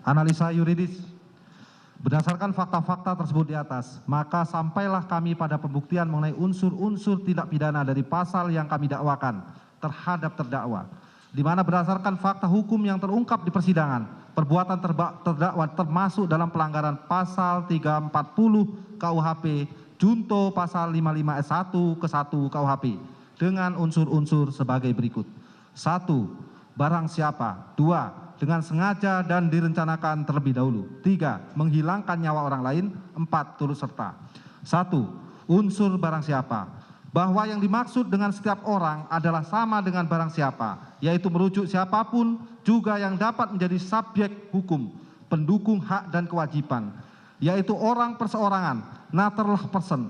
Analisa yuridis. Berdasarkan fakta-fakta tersebut di atas, maka sampailah kami pada pembuktian mengenai unsur-unsur tindak pidana dari pasal yang kami dakwakan terhadap terdakwa, di mana berdasarkan fakta hukum yang terungkap di persidangan, perbuatan terdakwa termasuk dalam pelanggaran pasal 340 KUHP junto pasal 55S1 ke 1 KUHP dengan unsur-unsur sebagai berikut. 1. Barang siapa. 2. Dengan sengaja dan direncanakan terlebih dahulu. 3. Menghilangkan nyawa orang lain. 4. Turut serta. 1. Unsur barang siapa. Bahwa yang dimaksud dengan setiap orang adalah sama dengan barang siapa, yaitu merujuk siapapun juga yang dapat menjadi subjek hukum, pendukung hak dan kewajiban, yaitu orang perseorangan, naturallah person,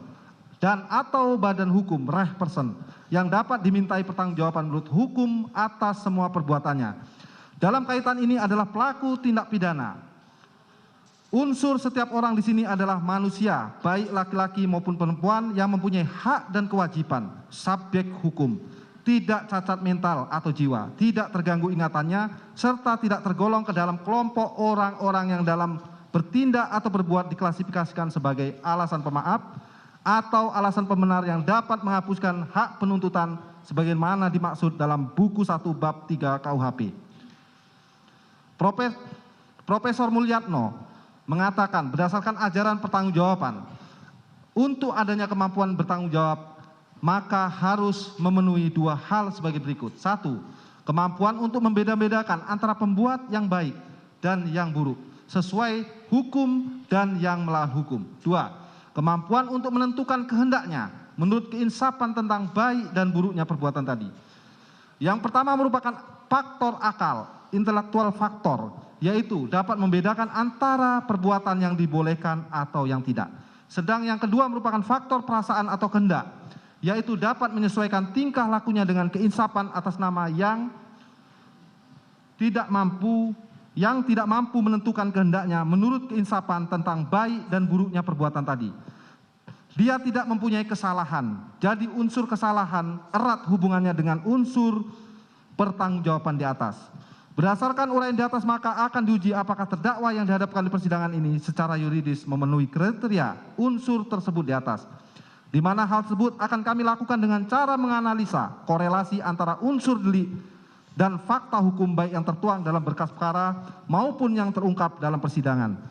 dan atau badan hukum, reh person, yang dapat dimintai pertanggungjawaban menurut hukum atas semua perbuatannya. Dalam kaitan ini adalah pelaku tindak pidana. Unsur setiap orang di sini adalah manusia, baik laki-laki maupun perempuan yang mempunyai hak dan kewajiban, subjek hukum, tidak cacat mental atau jiwa, tidak terganggu ingatannya, serta tidak tergolong ke dalam kelompok orang-orang yang dalam bertindak atau berbuat diklasifikasikan sebagai alasan pemaaf atau alasan pembenar yang dapat menghapuskan hak penuntutan sebagaimana dimaksud dalam buku 1 bab 3 KUHP. Profesor Mulyatno mengatakan berdasarkan ajaran pertanggungjawaban, untuk adanya kemampuan bertanggung jawab maka harus memenuhi 2 hal sebagai berikut. 1. Kemampuan untuk membeda-bedakan antara pembuat yang baik dan yang buruk sesuai hukum dan yang melawan hukum. 2. Kemampuan untuk menentukan kehendaknya menurut keinsapan tentang baik dan buruknya perbuatan tadi. Yang pertama merupakan faktor akal, intelektual faktor, yaitu dapat membedakan antara perbuatan yang dibolehkan atau yang tidak. Sedang yang kedua merupakan faktor perasaan atau kehendak, yaitu dapat menyesuaikan tingkah lakunya dengan keinsapan atas nama yang tidak mampu menentukan kehendaknya menurut keinsapan tentang baik dan buruknya perbuatan tadi. Dia tidak mempunyai kesalahan, jadi unsur kesalahan erat hubungannya dengan unsur pertanggungjawaban di atas. Berdasarkan uraian di atas maka akan diuji apakah terdakwa yang dihadapkan di persidangan ini secara yuridis memenuhi kriteria unsur tersebut di atas. Di mana hal tersebut akan kami lakukan dengan cara menganalisa korelasi antara unsur delik dan fakta hukum baik yang tertuang dalam berkas perkara maupun yang terungkap dalam persidangan.